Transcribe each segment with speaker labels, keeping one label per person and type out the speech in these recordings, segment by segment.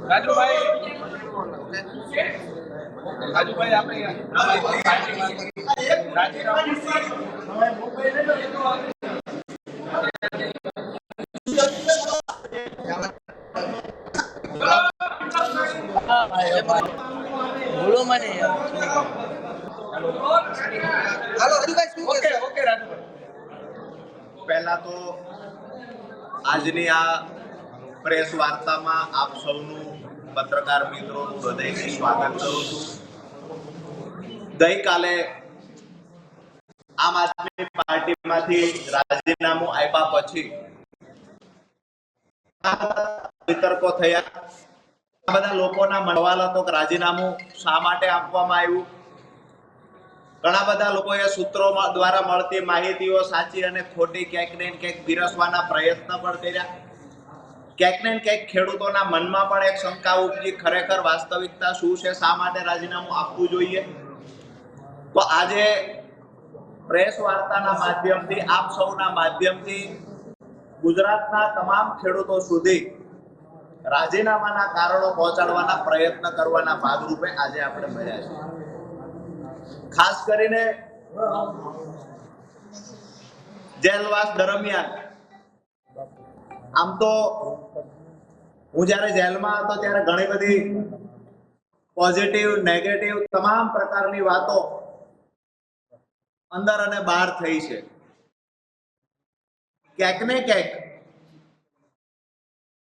Speaker 1: રાજુભાઈ આપણે
Speaker 2: બોલો મને
Speaker 3: પહેલા તો આજની આ પ્રેસ વાર્તામાં આપ સૌનું પત્રકાર મિત્રોનું હૃદયથી સ્વાગત કરું છું. ગઈકાલે આમ આદમી પાર્ટીમાંથી રાજીનામું આપ્યા પછી વિતર્કો થયા. બધા લોકોના મનવાલ હતો કે રાજીનામું શા માટે આપવામાં આવ્યું. ઘણા બધા લોકોએ સૂત્રો દ્વારા મળતી માહિતીઓ સાચી અને ખોટી ક્યાંક ને ક્યાંક પીરસવાના પ્રયત્ન પણ કર્યા. ક્યાંક ને ક્યાંક ખેડૂતોના મનમાં પણ એક શંકા ઉપજી, ખરેખર વાસ્તવિકતા શું છે, શા માટે રાજીનામું આપવું જોઈએ. તો આજે પ્રેસ વાર્તાના માધ્યમથી, આપ સૌના માધ્યમથી ગુજરાતના તમામ ખેડૂતો સુધી રાજીનામાના કારણો પહોંચાડવાના પ્રયત્ન કરવાના ભાગરૂપે આજે આપણે મળ્યા છીએ. ખાસ કરીને જેલવાસ દરમિયાન આમ તો હું જ્યારે જેલમાં હતો ત્યારે ઘણી બધી પોઝિટિવ, નેગેટિવ તમામ પ્રકારની વાતો અંદર અને બહાર થઈ છે. ક્યાંક ને ક્યાંક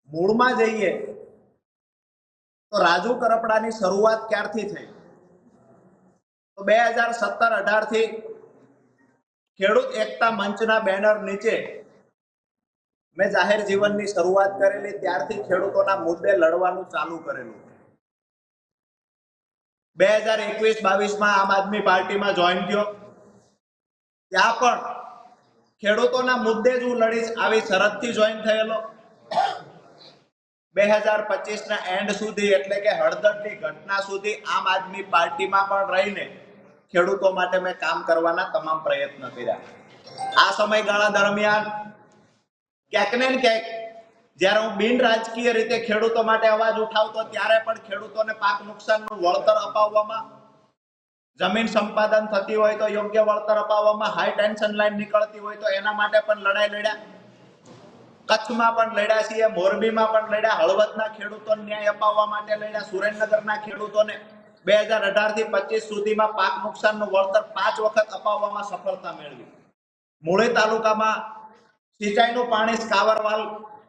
Speaker 3: મૂળમાં જઈએ તો રાજુ કરપડાની શરૂઆત ક્યારથી થઈ? તો 2017-18 થી ખેડૂત એકતા મંચના બેનર નીચે મેં જાહેર જીવનની શરૂઆત કરેલી. ત્યારથી ખેડૂતોના મુદ્દે લડવાનું ચાલુ કરેલું. 2021-22માં આમ આદમી પાર્ટીમાં જોઈન થયો. ત્યાં પણ ખેડૂતોના મુદ્દે જ હું લડીશ આવી શરતથી જોઈન થયેલો. 2025ના એન્ડ સુધી, એટલે કે હળદરની ઘટના સુધી આમ આદમી પાર્ટીમાં પણ રહીને ખેડૂતો માટે મેં કામ કરવાના તમામ પ્રયત્ન કર્યા. આ સમયગાળા દરમિયાન ક્યાંક ને ક્યાંક જ્યારે હું બિન રાજકીય રીતે ખેડૂતો માટે અવાજ ઉઠાવતો ત્યારે પણ ખેડૂતોને પાક નુકસાનનું વળતર અપાવવામાં, જમીન સંપાદન થતી હોય તો યોગ્ય વળતર અપાવવામાં, હાઈ ટેન્શન લાઈન નીકળતી હોય તો એના માટે પણ લડાઈ લડ્યા. કચ્છમાં પણ લડ્યા છીએ, મોરબીમાં પણ લડ્યા, હળવદના ખેડૂતોને ન્યાય અપાવવા માટે લડ્યા, સુરેન્દ્રનગરના ખેડૂતોને 2018 થી 25 સુધીમાં પાક નુકસાનનું વળતર 5 વખત અપાવવામાં સફળતા મેળવી. મૂળી તાલુકામાં સિંચાઈનું પાણી સ્કાવરવાલ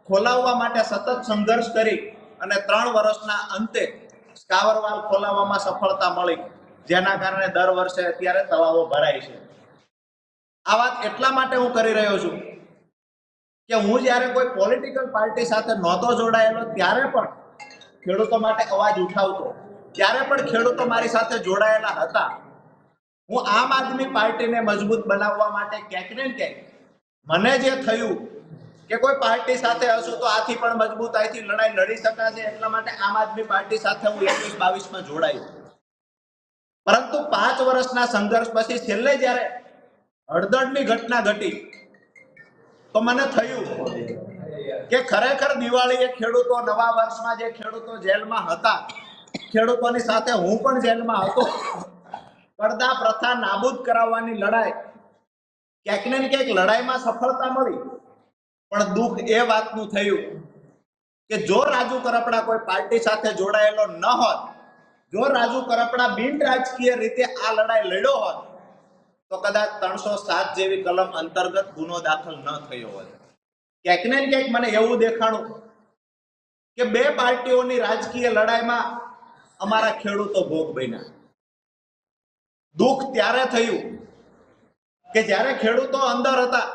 Speaker 3: ખોલાવવા માટે સતત સંઘર્ષ કરી અને 3 વર્ષના અંતે સ્કાવરવાલ ખોલાવવામાં સફળતા મળી, જેના કારણે દર વર્ષે અત્યારે તળાવો ભરાય છે. આ વાત એટલા માટે હું કરી રહ્યો છું કે હું જ્યારે કોઈ પોલિટિકલ પાર્ટી સાથે નહોતો જોડાયેલો ત્યારે પણ ખેડૂતો માટે અવાજ ઉઠાવતો, ત્યારે પણ ખેડૂતો મારી સાથે જોડાયેલા હતા. હું આમ આદમી પાર્ટીને મજબૂત બનાવવા માટે ક્યાંક ને ક્યાંક મને જે થયું કે કોઈ પાર્ટી સાથે હશું તો આથી પણ મજબૂતાઈથી લડાઈ લડી શકાશે, એટલા માટે આમ આદમી પાર્ટી સાથે હું 21-22માં જોડાયો. પરંતુ 5 વર્ષના સંઘર્ષ પછી છેલ્લે જ્યારે હળદરની ઘટના ઘટી તો મને થયું કે ખરેખર દિવાળીએ ખેડૂતો, નવા વર્ષમાં જે ખેડૂતો જેલમાં હતા, ખેડૂતોની સાથે હું પણ જેલમાં હતો. પડદા પ્રથા નાબૂદ કરાવવાની લડાઈ, ક્યાંક ને ક્યાંક લડાઈમાં સફળતા મળી. પણ દુઃખ એ વાતનું થયું કે જો રાજુ કરપડા કોઈ પાર્ટી સાથે જોડાયેલો ન હોત, જો રાજુ કરપડા બિન રાજકીય રીતે આ લડાઈ લડ્યો હોત તો કદાચ 307 જેવી કલમ અંતર્ગત ગુનો દાખલ ન થયો હોત. ક્યાંક ને ક્યાંક મને એવું દેખાણું કે 2 પાર્ટીઓની રાજકીય લડાઈમાં અમારા ખેડૂતો ભોગ બન્યા. દુઃખ ત્યારે થયું કે જ્યારે ખેડૂતો અંદર હતા,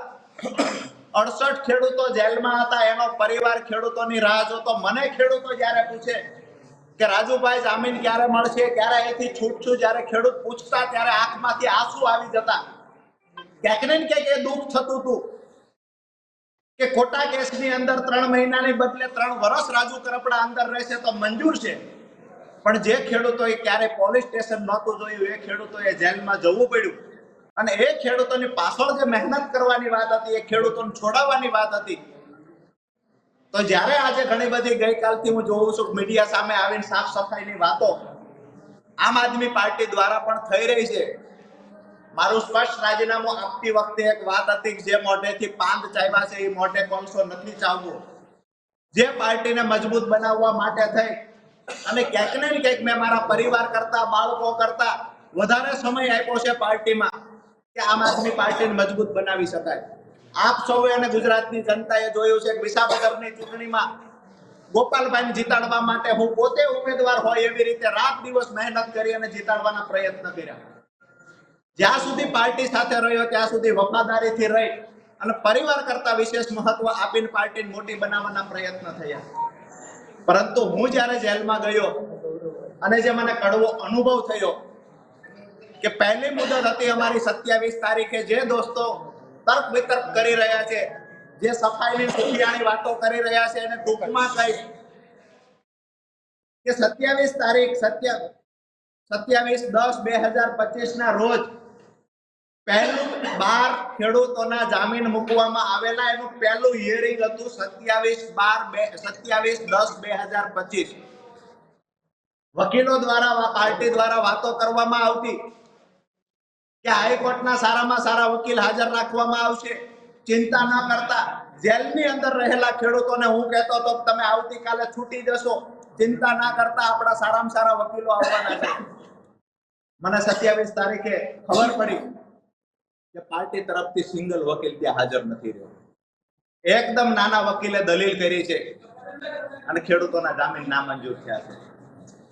Speaker 3: 68 ખેડૂતો જેલમાં હતા, એનો પરિવાર ખેડૂતોની રાહ જોતો. મને ખેડૂતો જ્યારે પૂછે કે રાજુભાઈ જામીન ક્યારે મળશે, ક્યારે અહીંથી છૂટશું, જ્યારે ખેડૂત પૂછતા ત્યારે આંખમાંથી આંસુ આવી જતા. ક્યાંક ને ક્યાંક એ દુઃખ થતું હતું કે ખોટા કેસની અંદર 3 મહિનાની બદલે 3 વર્ષ રાજુ કરપડા અંદર રહેશે તો મંજૂર છે, પણ જે ખેડૂતોએ ક્યારે પોલીસ સ્ટેશન નહોતું જોયું એ ખેડૂતોએ જેલમાં જવું પડ્યું. અને એ ખેડૂતોની પાછળ જે મહેનત કરવાની વાત હતી, એ ખેડૂતોને છોડાવવાની વાત હતી, તો જ્યારે આજે ઘણી બધી ગઈકાલથી હું જોઉં છું મીડિયા સામે આવીને સાફ સફાઈની વાતો આમ આદમી પાર્ટી દ્વારા પણ થઈ રહી છે. મારું સ્પષ્ટ રાજીનામું આપતી વખતે એક વાત હતી કે જે મોઢેથી પાંદ ચાવ્યા છે એ મોઢે કોલસો નથી ચાવવું. જે પાર્ટીને મજબૂત બનાવવા માટે થઈ અને ક્યાંક ને ક્યાંક મેં મારા પરિવાર કરતા, બાળકો કરતા વધારે સમય આપ્યો છે પાર્ટીમાં કે આમ આદમી પાર્ટીને મજબૂત બનાવી શકાય. આપ સૌએ અને ગુજરાતની જનતાએ જોયું છે કે વિસાવદરની ચૂંટણીમાં ગોપાલભાઈને જીતાડવા માટે હું પોતે ઉમેદવાર હોય એવી રીતે રાત દિવસ મહેનત કરી અને જીતાડવાના પ્રયત્ન કર્યા. જ્યાં સુધી પાર્ટી સાથે રહ્યો ત્યાં સુધી વફાદારીથી રહી અને પરિવાર કરતા વિશેષ મહત્વ આપીને પાર્ટીને મોટી બનાવવાના પ્રયત્ન થયા. પરંતુ હું જ્યારે જેલમાં ગયો અને જે મને કડવો અનુભવ થયો કે પહેલી મુદત હતી અમારી 27 તારીખે, જે દોસ્તો તર્ક વિતર્ક કરી રહ્યા છે, જે સફાઈની સુખિયાણી વાતો કરી રહ્યા છે, એને ટૂંકમાં કહી કે 27 તારીખ 27/10/2025 ના રોજ પહેલું 12 ખેડૂતોના જામીન મૂકવામાં આવેલા. એનું પહેલું હિયરિંગ હતું 27/10/2025. વકીલો દ્વારા, પાર્ટી દ્વારા વાતો કરવામાં આવતી કે હાઈકોર્ટના સારામાં સારા વકીલ હાજર રાખવામાં આવશે, ચિંતા ન કરતા. જેલની અંદર રહેલા ખેડૂતોને હું કહેતો હતો કે તમે આવતીકાલે છૂટી જશો, ચિંતા ના કરતા, આપણા સારામાં સારા વકીલો આવવાના છે. મને 27 તારીખે ખબર પડી કે પાર્ટી તરફથી સિંગલ વકીલ ત્યાં હાજર નથી રહ્યો. એકદમ નાના વકીલે દલીલ કરી છે અને ખેડૂતોના જામીન નામંજૂર થયા છે.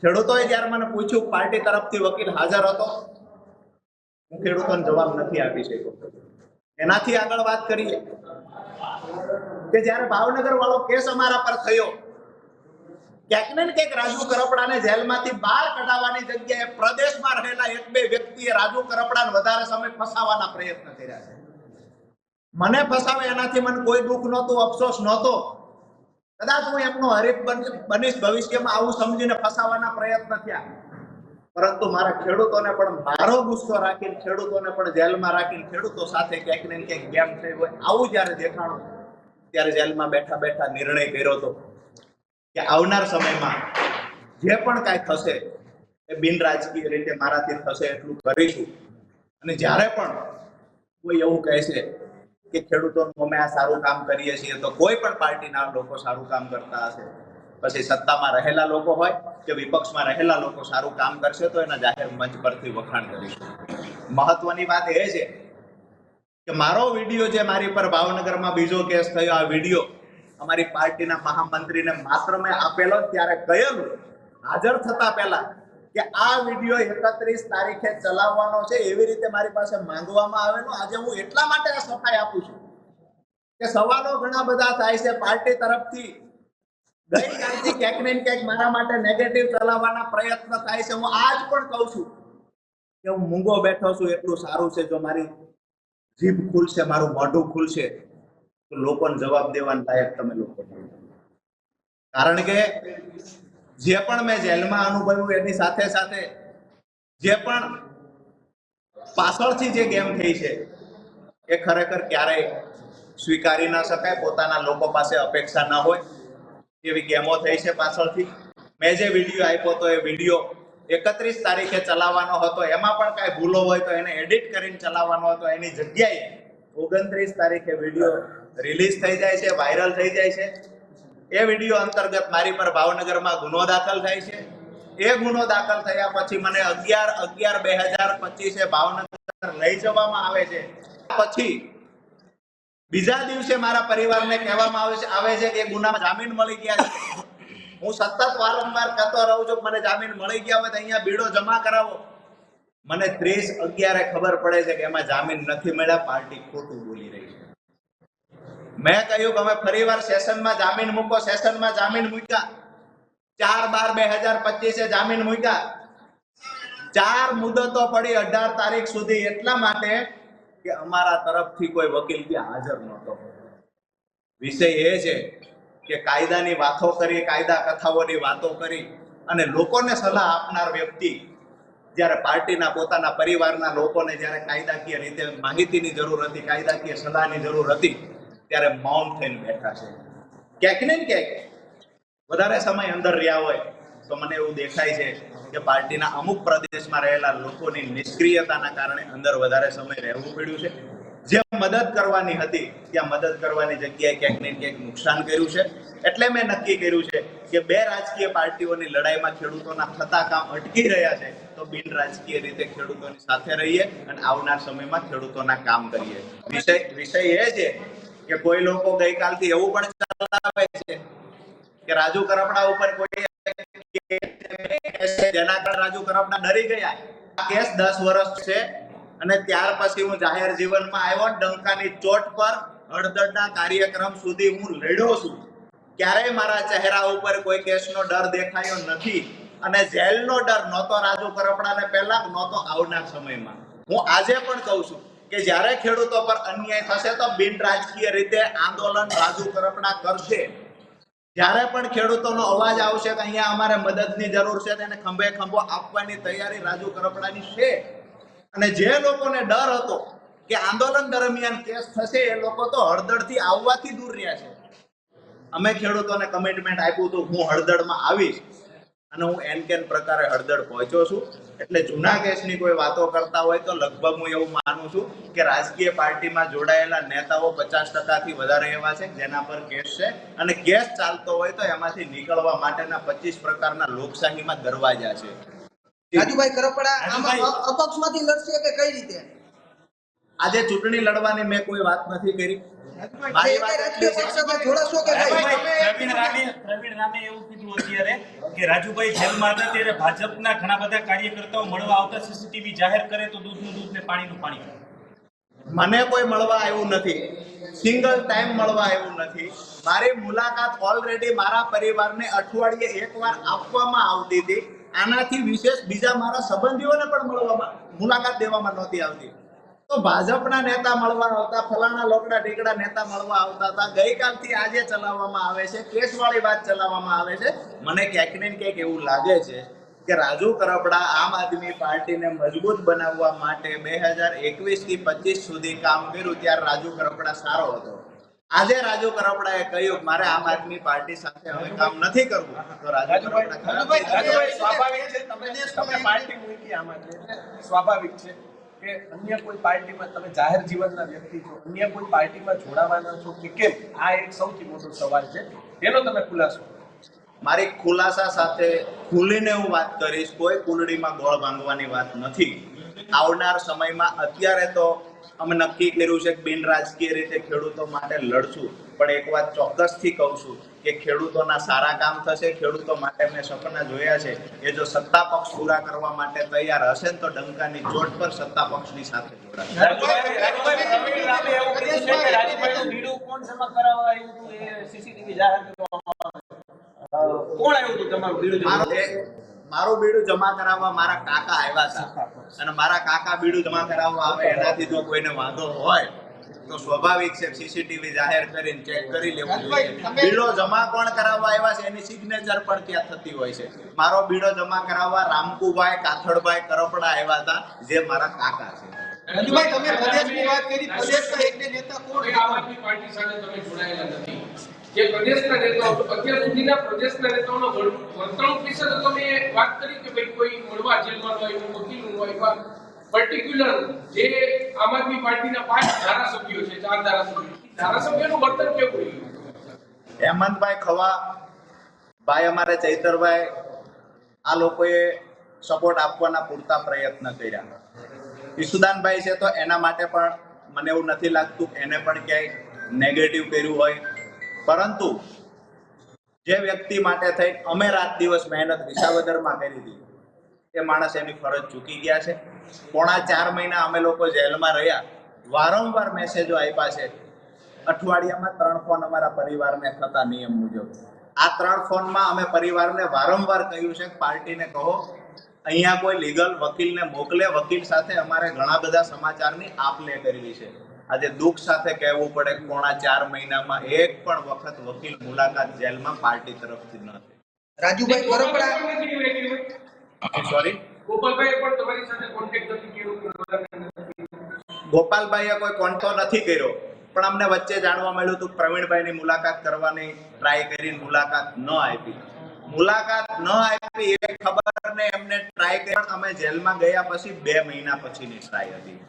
Speaker 3: ખેડૂતોએ જ્યારે મને પૂછ્યું પાર્ટી તરફથી વકીલ હાજર હતો, હું ખેડૂતોને જવાબ નથી આપી શક્યો. એનાથી આગળ વાત કરીએ કે જ્યારે ભાવનગર વાળો કેસ અમારા પર થયો, ક્યાંક ને ક્યાંક રાજુ કરપડાને જેલમાંથી બહાર કઢાવવાની જગ્યાએ પ્રદેશમાં રહેલા એક બે વ્યક્તિએ રાજુ કરપડાને વધારે સમય ફસાવવાના પ્રયત્ન કર્યા છે. મને ફસાવે એનાથી મને કોઈ દુઃખ નહોતું, અફસોસ નહોતો. કદાચ હું એમનો હરીફ બનીશ ભવિષ્યમાં, આવું સમજીને ફસાવવાના પ્રયત્ન થયા. પરંતુ મારા ખેડૂતોને પણ મારો ગુસ્સો રાખીને, ખેડૂતોને પણ જેલમાં રાખીને, ખેડૂતો સાથે ક્યાંક ને ક્યાંક ગેમ થઈ હોય આવું જ્યારે દેખાણું, ત્યારે જેલમાં બેઠા બેઠા નિર્ણય કર્યો હતો કે આવનાર સમયમાં જે પણ કાંઈ થશે એ બિન રાજકીય રીતે મારાથી થશે એટલું કરીશું. અને જ્યારે પણ કોઈ એવું કહેશે કે ખેડૂતોનું અમે આ સારું કામ કરીએ છીએ, તો કોઈ પણ પાર્ટીના લોકો સારું કામ કરતા હશે, પછી સત્તામાં રહેલા લોકો હોય કે વિપક્ષમાં રહેલા લોકો સારું કામ કરશે, તો એના જાહેર મંચ પરથી વખાણ કરીશું. મહત્વની વાત એ છે કે મારો વિડીયો જે મારી પર ભાવનગરમાં બીજો કેસ થયો, આ વિડીયો અમારી પાર્ટીના મહામંત્રીને માત્ર મેં આપેલો, ત્યારે કહેલું હાજર થતા પહેલા કે આ વિડીયો 31 તારીખે ચલાવવાનો છે, એવી રીતે મારી પાસે માંગવામાં આવેલો. આજે હું એટલા માટે આ સફાઈ આપું છું કે સવાલો ઘણા બધા થાય છે પાર્ટી તરફથી. ગઈકાલથી ક્યાંક ને ક્યાંક મારા માટે નેગેટિવ ચલાવવાના પ્રયત્ન થાય છે. હું આજ પણ કહું છું કે હું મૂંગો બેઠો છું એટલું સારું છે. જો મારી જીભ ખુલશે, મારું મોઢું ખુલશે, તો લોકોને જવાબ દેવાના લાયક તમે લોકો છો. કારણ કે જે પણ મેં જેલમાં અનુભવ્યું એની સાથે સાથે જે પણ પાછળથી જે ગેમ થઈ છે એ ખરેખર ક્યારેય સ્વીકારી ના શકાય. પોતાના લોકો પાસે અપેક્ષા ના હોય એવી ગેમો થઈ છે પાછળથી. મેં જે વિડીયો આપ્યો હતો એ વિડીયો 31 તારીખે ચલાવવાનો હતો, એમાં પણ કાંઈ ભૂલો હોય તો એને એડિટ કરીને ચલાવવાનો હતો. એની જગ્યાએ 29 તારીખે વિડીયો રિલીઝ થઈ જાય છે, વાયરલ થઈ જાય છે. એ વિડીયો અંતર્ગત મારી પર ભાવનગરમાં ગુનો દાખલ થાય છે. એ ગુનો દાખલ થયા પછી મને 11/11/2025 ભાવનગર લઈ જવામાં આવે છે. પછી બીજા દિવસે મારા પરિવારને કહેવામાં આવે છે કે ગુનામાં જામીન મળી ગયા છે. હું સતત વારંવાર કહેતો રહું છું મને જામીન મળી ગયા હોય તો અહીંયા બીડો જમા કરાવો. મને 30/11 ખબર પડે છે કે એમાં જામીન નથી મળ્યા, પાર્ટી ખોટું બોલી રહી છે. મેં કહ્યું કે અમે ફરીવાર સેશનમાં જામીન મૂકો. સેશનમાં જામીન મૂક્યા. 4/12/2025 જામીન મૂક્યા. 4 મુદતો પડી 18 તારીખ સુધી, એટલા માટે કે અમારા તરફથી કોઈ વકીલ ત્યાં હાજર નહોતો. વિષય એ છે કે કાયદાની વાતો કરી, કાયદા કથાઓની વાતો કરી અને લોકોને સલાહ આપનાર વ્યક્તિ જ્યારે પાર્ટીના પોતાના પરિવારના લોકોને જ્યારે કાયદાકીય રીતે માહિતીની જરૂર હતી, કાયદાકીય સલાહની જરૂર હતી, ત્યારે મૌન થઈને બેઠા છે. ક્યાંક ને ક્યાંક વધારે સમય અંદર રહ્યા હોય તો મને એવું દેખાય છે કે પાર્ટીના અમુક પ્રદેશમાં રહેલા લોકોની નિષ્ક્રિયતાના કારણે અંદર વધારે સમય રહેવું પડ્યું છે. જે મદદ કરવાની હતી ત્યાં મદદ કરવાની જગ્યાએ ક્યાંક ને ક્યાંક નુકસાન કર્યું છે. એટલે મેં નક્કી કર્યું છે કે બે રાજકીય પાર્ટીઓની લડાઈમાં ખેડૂતોના થતા કામ અટકી રહ્યા છે તો બિન રાજકીય રીતે ખેડૂતોની સાથે રહીએ અને આવનાર સમયમાં ખેડૂતોના કામ કરીએ. વિષય એ છે કે કોઈ લોકો ગઈકાલથી એવું પણ ચલાવે છે કે રાજુ કરપડા ઉપર કોઈ જેના કારણે રાજુ કરપડા ડરી ગયા. આ કેસ 10 વર્ષ છે અને ત્યાર પછી હું જાહેર જીવનમાં આવ્યો, ડંકાની ચોટ પર હળદરના કાર્યક્રમ સુધી હું લડ્યો છું. ક્યારેય મારા ચહેરા ઉપર કોઈ કેસનો ડર દેખાયો નથી અને જેલનો ડર નહોતો રાજુ કરપડાને પહેલા, નહોતો આવનાર સમયમાં. હું આજે પણ કહું છું કે જ્યારે ખેડૂતો પર અન્યાય થશે તો બિન રાજકીય રીતે આંદોલન રાજુ કરપડા કરશે. જ્યારે પણ ખેડૂતોનો અવાજ આવશે કે અહીંયા અમારે મદદની જરૂર છે તેને ખંભે ખંભો આપવાની તૈયારી રાજુ કરપડાની છે. અને જે લોકોને ડર હતો કે આંદોલન દરમિયાન કેસ થશે એ લોકો તો હળદળથી આવવાથી દૂર રહ્યા છે. અમે ખેડૂતોને કમિટમેન્ટ આપ્યું હતું હું હળદળમાં આવીશ અને હું એન પ્રકારે હળદળ પહોંચ્યો છું. એટલે જૂના કેસની કોઈ વાતો કરતા હોય તો લગભગ હું એવું માનું છું કે રાજકીય પાર્ટીમાં જોડાયેલા નેતાઓ 50% વધારે એવા છે જેના પર કેસ છે અને કેસ ચાલતો હોય તો એમાંથી નીકળવા માટેના 25 પ્રકારના લોકશાહીમાં દરવાજા છે.
Speaker 4: રાજુભાઈ કરપડા આમાં અપક્ષમાંથી લડશે કે કઈ રીતે?
Speaker 3: આજે ચૂંટણી લડવાની મેં કોઈ વાત નથી કરી.
Speaker 4: મારી વાત રાજકીય પક્ષ સાથે જોડાશો કે કઈ?
Speaker 5: પ્રવીણ રામે એવું કીધું અત્યારે કે રાજુભાઈ જેલમાં હતા ત્યારે ભાજપના ઘણા બધા કાર્યકર્તાઓ મળવા આવતા, સીસીટીવી જાહેર કરે તો દૂધનું દૂધ ને પાણીનું પાણી.
Speaker 3: મને કોઈ મળવા આવ્યું નથી, સિંગલ ટાઈમ મળવા આવ્યું નથી. મારી મુલાકાત ઓલરેડી મારા પરિવારને અઠવાડિયે એકવાર આપવામાં આવતી હતી. આનાથી વિશેષ બીજા મારા સંબંધીઓને પણ મુલાકાત દેવામાં નહોતી આવતી. તો ભાજપના નેતા મળવા આવતા, ફલાણા લોકડા ઢીકડા નેતા મળવા આવતા હતા. ગઈકાલથી આજે ચલાવવામાં આવે છે, કેસવાળી વાત ચલાવવામાં આવે છે. મને ક્યાંક ને ક્યાંક એવું લાગે છે કે રાજુ કરપડા આમ આદમી પાર્ટીને મજબૂત બનાવવા માટે 2021 થી 25 સુધી કામ કર્યું ત્યારે રાજુ કરપડા સારો હતો. આજે રાજુ કરપડાએ કહ્યું મારે આમ આદમી પાર્ટી સાથે હવે કામ નથી કરવું તો રાજુ કરપડા
Speaker 1: સ્વાભાવિક છે. તમે પાર્ટી મૂકી આમાં એટલે સ્વાભાવિક છે કે અન્ય કોઈ પાર્ટીમાં તમે જાહેર જીવનના વ્યક્તિ છો, અન્ય કોઈ પાર્ટીમાં જોડાવાના છો કે કેમ? આ એક સૌથી મોટો સવાલ છે, એનો તમે ખુલાસો.
Speaker 3: મારી ખુલાસા સાથે ખુલીને હું વાત કરીશ. કોઈ કુંડળીમાં ગોળ ભાંગવાની વાત નથી. આવનાર સમયમાં અત્યારે તો અમે નક્કી કર્યું છે કે બિન રાજકીય રીતે ખેડૂતો માટે લડશું. પણ એક વાત ચોક્કસથી કહું છું કે ખેડૂતોના સારા કામ થશે. ખેડૂતો માટે મેં સપના જોયા છે એ જો સત્તા પક્ષ પૂરા કરવા માટે તૈયાર હશે ને તો ડંકાની ચોટ પર સત્તા પક્ષની સાથે જોડાશે.
Speaker 2: પ્રવીણ રામે એવું કીધું છે કે રાજુભાઈનું બીડું કોણ જમા કરાવવા આવ્યું હતું એ સીસીટીવી જાહેર કરવામાં આવે. કોણ આવ્યું હતું તમારું બીડું જમા?
Speaker 3: મારું બીડું જમા કરાવવા મારા કાકા આવ્યા હતા અને મારા કાકા બીડું જમા કરાવવા આવે એનાથી જો કોઈને વાંધો હોય તો સ્વાભાવિક છે સીસીટીવી જાહેર કરીને ચેક કરી લેવું જોઈએ. બીડો જમા કોણ કરાવવા આવ્યા છે એની સિગ્નેચર પણ ત્યાં થતી હોય છે. મારો બીડો જમા કરાવવા રામકુભાઈ કાથડભાઈ કરપડા આવ્યા હતા જે મારા કાકા છે.
Speaker 4: રાજુભાઈ તમે પ્રદેશની વાત કરી, પ્રદેશના એક નેતા કોણ?
Speaker 6: આમ આદમી પાર્ટી સાથે તમે જોડાયેલા નથી. જે પ્રદેશના નેતાઓ અત્યાર સુધીના પ્રદેશના નેતાઓનો વર્તણૂક વિશે તો તમે વાત કરી કે ભાઈ કોઈ મળવા જેલમાં હોય, વકીલ હોય, પર્ટિક્યુલર જે આમ આદમી પાર્ટીના 5 ધારાસભ્યો છે, 4 ધારાસભ્યોનું વર્તન કેવું રહ્યું?
Speaker 3: હેમંતભાઈ ખવા ભાઈ, અમારે ચૈતરભાઈ, આ લોકોએ સપોર્ટ આપવાના પૂરતા પ્રયત્ન કર્યા. ઈસુદાનભાઈ છે તો એના માટે પણ મને એવું નથી લાગતું એને પણ ક્યાંય નેગેટિવ કર્યું હોય. પરંતુ જે વ્યક્તિ માટે થઈ અમે રાત દિવસ મહેનત વિસાવદરમાં કરી હતી એ માણસ એની ફરજ ચૂકી ગયા છે. 4.5 મહિના અમે લોકો જેલમાં રહ્યા, વારંવાર મેસેજો આપ્યા છે. અઠવાડિયામાં 3 ફોન અમારા પરિવારને થતા નિયમ મુજબ. આ 3 ફોનમાં અમે પરિવારને વારંવાર કહ્યું છે કે પાર્ટીને કહો અહીંયા કોઈ લીગલ વકીલને મોકલે. વકીલ સાથે અમારે ઘણા બધા સમાચારની આપ-લે કરવી છે. આજે દુઃખ સાથે કહેવું પડે 4.5 મહિનામાં એક પણ વખત વકીલ મુલાકાત જેલમાં પાર્ટી તરફથી ન થઈ.
Speaker 4: રાજુભાઈ કરપડા
Speaker 3: સોરી,
Speaker 6: ગોપાલભાઈ પણ તમારી સાથે કોન્ટેક્ટ નથી કર્યો?
Speaker 3: ગોપાલભાઈએ કોઈ કોન્ટેક્ટ નથી કર્યો. પણ અમને વચ્ચે જાણવા મળ્યું હતું પ્રવીણભાઈની મુલાકાત કરવાની ટ્રાય કરીને મુલાકાત ન આપી. મુલાકાત ન આપી એ ખબર ને એમને ટ્રાય કરી, અમે જેલમાં ગયા પછી 2 મહિના પછીની ટ્રાય હતી.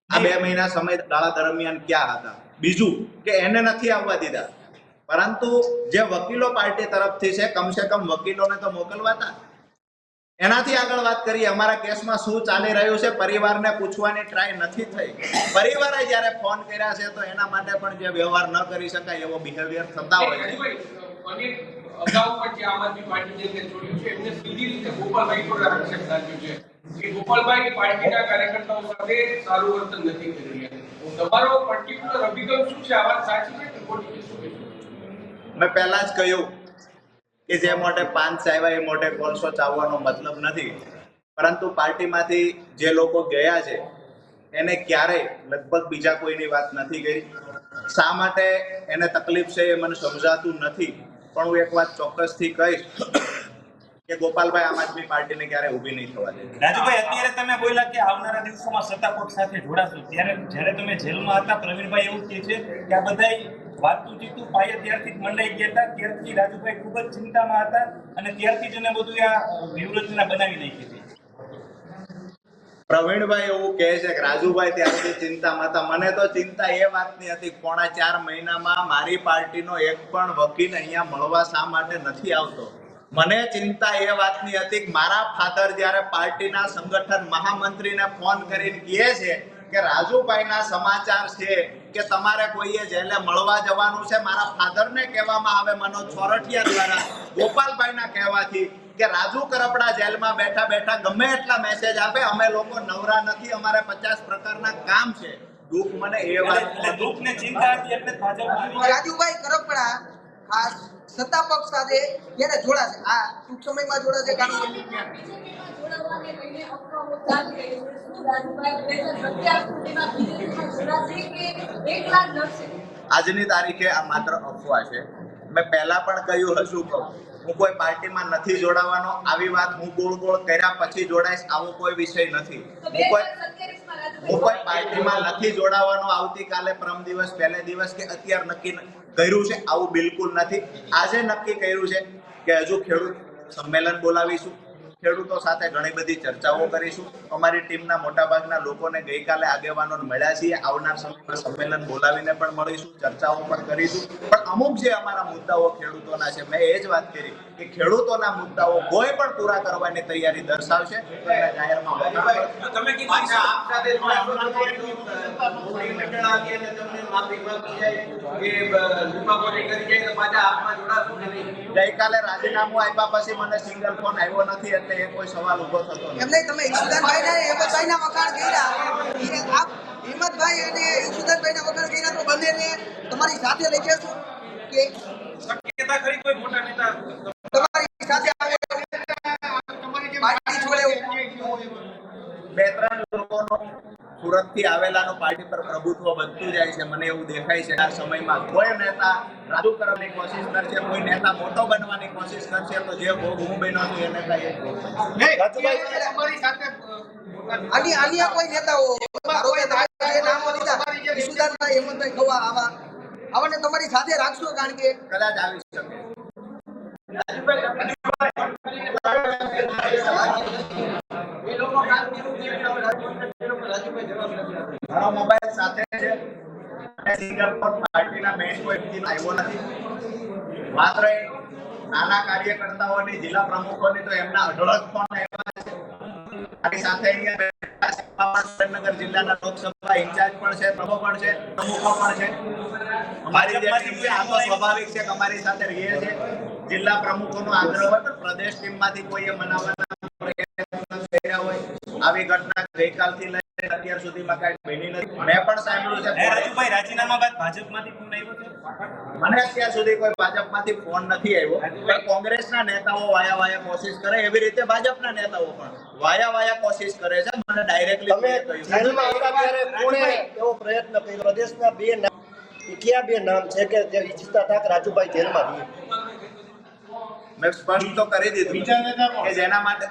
Speaker 3: આ 2 મહિના સમયગાળા દરમિયાન ક્યાં હતા? બીજું કે એને નથી આવવા દીધા, પરંતુ જે વકીલો પાર્ટી તરફથી છે કમસે કમ વકીલોને તો મોકલવા હતા. એનાથી આગળ વાત કરીએ, અમારા કેસમાં શું ચાલી રહ્યું છે પરિવારને પૂછવાની ટ્રાય નથી થઈ. પરિવારે જ્યારે ફોન કર્યા છે તો એના માટે પણ જે વ્યવહાર ન કરી શકાય એવો બિહેવિયર થતા હોય છે.
Speaker 6: અને અગાઉ પણ જે આમ આદમી પાર્ટી જે છોડ્યું છે એમને સીધી રીતે ગોપાલભાઈ પર આક્ષેપ લાગ્યો છે કે ગોપાલભાઈ પાર્ટીના કાર્યકર્તાઓ સાથે સારું વર્તન નથી કરી રહ્યા. તમારો પર્ટિક્યુલર અભિગમ શું છે? આ વાત સાચી છે કે ખોટી છે? શું કહેશો?
Speaker 3: મેં પહેલા જ કહ્યું કે જે મોટે પાન ચાવ્યા એ મોટે કોલસો ચાવવાનો મતલબ નથી, પરંતુ પાર્ટીમાંથી જે લોકો ગયા છે એને ક્યારેય લગભગ બીજા કોઈની વાત નથી કરી. શા માટે એને તકલીફ છે એ મને સમજાતું નથી, પણ હું એક વાત ચોક્કસથી કહીશ કે ગોપાલભાઈ આમ આદમી પાર્ટીને ક્યારે ઊભી નહીં થવા દે.
Speaker 5: રાજુભાઈ, અત્યારે તમે બોલ્યા કે આવનારા દિવસોમાં સત્તા પક્ષ સાથે જોડાશો, ત્યારે જ્યારે તમે જેલમાં હતા પ્રવીણભાઈ એવું કહે છે કે આ બધાય વાતચીતું પાયે ત્યારથી જ મંડાઈ ગયા હતા, ત્યારથી રાજુભાઈ ખૂબ જ ચિંતામાં હતા અને ત્યારથી જ એને બધું આ વ્યૂહરચના બનાવી નાખી હતી.
Speaker 3: પ્રવીણભાઈ એવું કહે છે કે રાજુભાઈ ત્યારથી ચિંતામાં હતા. મને તો ચિંતા એ વાતની હતી 4.5 મહિનામાં મારી પાર્ટીનો એક પણ વકીલ અહીંયા મળવા શા માટે નથી આવતો. મને ચિંતા એ વાતની હતી કે મારા ફાધર જ્યારે પાર્ટીના સંગઠન મહામંત્રીને ફોન કરીને કહે છે કે રાજુભાઈના સમાચાર છે કે તમારે કોઈએ જેલે મળવા જવાનું છે, મારા ફાધરને કહેવામાં આવે મનોજ સોરઠિયા દ્વારા ગોપાલભાઈના કહેવાથી કે રાજુ કરપડા જેલમાં બેઠા બેઠા ગમે એટલા મેસેજ આપે, અમે લોકો નવરા નથી, અમારે 50 પ્રકારના કામ છે. દુઃખ મને એ વાત
Speaker 5: દુઃખ ને ચિંતા હતી એટલે ભાજપ
Speaker 4: રાજુભાઈ કરપડા ખાસ સત્તા પક્ષ સાથે ક્યારે જોડાશે? આ ટૂંક સમયમાં જોડાશે?
Speaker 3: આજની તારીખે આ માત્ર અફવા છે. મેં પહેલા પણ કહ્યું હશું, હું કોઈ પાર્ટીમાં નથી જોડાવાનો. આવી વાત હું ગોળ કર્યા પછી જોડાઈશ આવો કોઈ વિષય નથી. હું કોઈ પાર્ટીમાં નથી જોડાવાનો. આવતીકાલે, પરમ દિવસ, પહેલે દિવસ કે અત્યારે નક્કી કર્યું છે આવું બિલકુલ નથી. આજે નક્કી કર્યું છે કે હજુ ખેડૂત સંમેલન બોલાવીશું, ખેડૂતો સાથે ઘણી બધી ચર્ચાઓ કરીશું. અમારી ટીમના મોટાભાગના લોકોને ગઈકાલે આગેવાનોને મળ્યા છીએ. આવનાર સમયમાં સંમેલન બોલાવીને પણ મળીશું, ચર્ચાઓ પણ કરીશું. પણ અમુક જે અમારા મુદ્દાઓ ખેડૂતોના છે, મેં એ જ વાત કરી કે ખેડૂતોના મુદ્દાઓ કોઈ પણ પૂરા કરવાની તૈયારી દર્શાવશે તો એને જાહેરમાં
Speaker 2: તમે કીધું
Speaker 3: ગઈકાલે રાજીનામું આપ્યા પછી મને સિંગલ ફોન આવ્યો નથી એટલે એ કોઈ સવાલ ઉભો થતો નથી.
Speaker 4: એમને તમે ઈશુદાનભાઈના હેમંતભાઈના વખાણ કર્યા, આપ હેમંતભાઈ અને ઈશુદાનભાઈના વખાણ કર્યા તો બંનેને તમારી સાથે લઈ જશો કે
Speaker 5: શક્યતા ખરી કોઈ મોટા નેતા
Speaker 4: તમારી સાથે આવે પાર્ટી છોડે?
Speaker 3: 2-3 લોકોનો સુરતથી આવેલાનો પાર્ટી પર પ્રભુત્વ વધતું જાય છે. મને એવું દેખાય છે આ સમયમાં કોઈ નેતા રાજુ કરવાની કોશિશ કરશે, કોઈ નેતા મોટો બનવાની કોશિશ કરશે તો જે ભોગ હું બન્યો છું એ નેતા એ ભોગ
Speaker 4: અન્ય કોઈ નેતાઓ ધારો કે તમે જે નામો લીધા ઈશુદાનભાઈ, હેમંતભાઈ ખવા, આવાને તમારી સાથે રાખશો? કારણ કે
Speaker 3: કદાચ આવી શકે. મારો મોબાઈલ સાથે છે અને સિંગલ પર પાર્ટીના મેઇન કોઈ વ્યક્તિ આવ્યો નથી. માત્ર નાના કાર્યકર્તાઓની, જિલ્લા પ્રમુખોની તો એમના અઢળક ફોન આવ્યા છે. મારી સાથે અહીંયા બેઠા છે સુરેન્દ્રનગર જિલ્લાના લોકસભા ઇન્ચાર્જ પણ છે, પ્રમુખ પણ છે, પ્રમુખો પણ છે. અમારી જે ટીમ છે આ તો સ્વાભાવિક છે કે અમારી સાથે રહીએ છે. જિલ્લા પ્રમુખોનો આગ્રહ હોય પણ પ્રદેશ ટીમમાંથી કોઈએ મનાવવાના પ્રયત્ન કર્યા હોય. આવી ઘટના ગઈકાલથી લઈને અત્યાર સુધીમાં કાંઈ બની નથી. મેં પણ સાંભળ્યું છે
Speaker 5: રાજુભાઈ રાજીનામા બાદ ભાજપમાંથી ફોન આવ્યો છે?
Speaker 3: મને અત્યાર સુધી કોઈ ભાજપમાંથી ફોન નથી આવ્યો, પણ કોંગ્રેસના નેતાઓ વાયા કોશિશ કરે એવી રીતે ભાજપના નેતાઓ પણ વાયા કોશિશ કરે છે. મને ડાયરેક્ટલી
Speaker 7: જેલમાં હતા ત્યારે કોણે એવો પ્રયત્ન કર્યો? પ્રદેશના 2 નામ, કયા 2 નામ છે કે જે ઈચ્છતા હતા કે રાજુભાઈ જેલમાં રહે?
Speaker 3: મેં સ્પષ્ટ તો કરી દીધું કે જેના માટે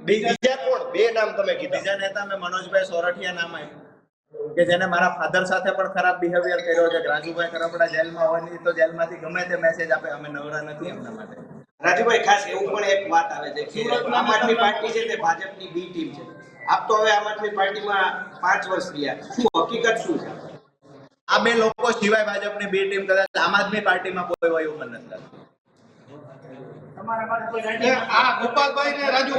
Speaker 7: બીજા કોણ 2 નામ તમે કીધા?
Speaker 3: બીજા નેતા મેં મનોજભાઈ સોરઠિયા નામ આપ્યું કે જેને મારા ફાધર સાથે પણ ખરાબ બિહેવિયર કર્યો છે. રાજુભાઈ ખરપડા જેલમાં હોય નહીં તો જેલમાંથી ગમે તે મેસેજ આપે, અમે નવરા નથી એમના માટે.
Speaker 8: રાજુભાઈ, ખાસ એવું પણ એક વાત આવે છે કે આમ આદમી પાર્ટી છે તે ભાજપની બી ટીમ છે. આપ તો હવે આમ આદમી પાર્ટીમાં 5 વર્ષ રહ્યા, શું હકીકત શું છે?
Speaker 3: આ બે લોકો સિવાય ભાજપની બે ટીમ કદાચ આમ આદમી પાર્ટીમાં કોઈ હોય એવું મને નથી લાગતું.
Speaker 6: આ ગોપાલભાઈ ને રાજુ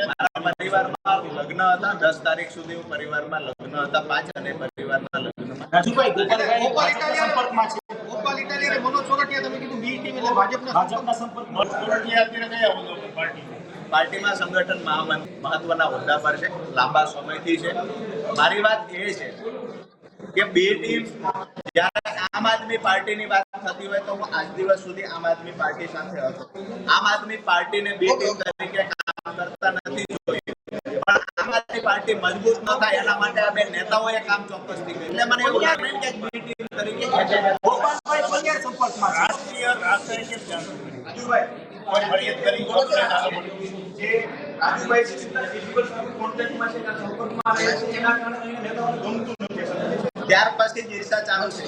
Speaker 3: મારા પરિવારમાં લગ્ન હતા, 10 તારીખ સુધી હું પરિવારમાં લગ્ન હતા, 5 અને પરિવારના લગ્નમાં
Speaker 2: રાજુભાઈ, ગોપાલભાઈ
Speaker 6: ગોપાલ ઇટાલિયા ગોપાલ ઇટાલિયા અને મનોજ સોરઠિયા, તમે કીધું બી ટીમ એટલે ભાજપના સંપર્કમાં.
Speaker 3: પાર્ટીમાં સંગઠન મહત્વના હોદ્દા પર છે, લાંબા સમયથી છે. મારી વાત એ છે કે બે ટીમ જ્યારે આમ આદમી પાર્ટીની વાત થતી હોય તો હું આજ દિવસ સુધી આમ આદમી પાર્ટી સાથે હતો. આમ આદમી પાર્ટીને બે ટીમ તરીકે કામ કરતા નથી જોયું, પણ આમ આદમી પાર્ટી મજબૂત ન થાય એના માટે આ બે નેતાઓએ કામ ચોક્કસથી કર્યું. એટલે મને એવું લાગે કે બે ટીમ તરીકે
Speaker 2: ગોપાલભાઈ પંજાબ સંપર્કમાં છે.
Speaker 3: ત્યાર પછી જ ઈર્ષા ચાલુ છે.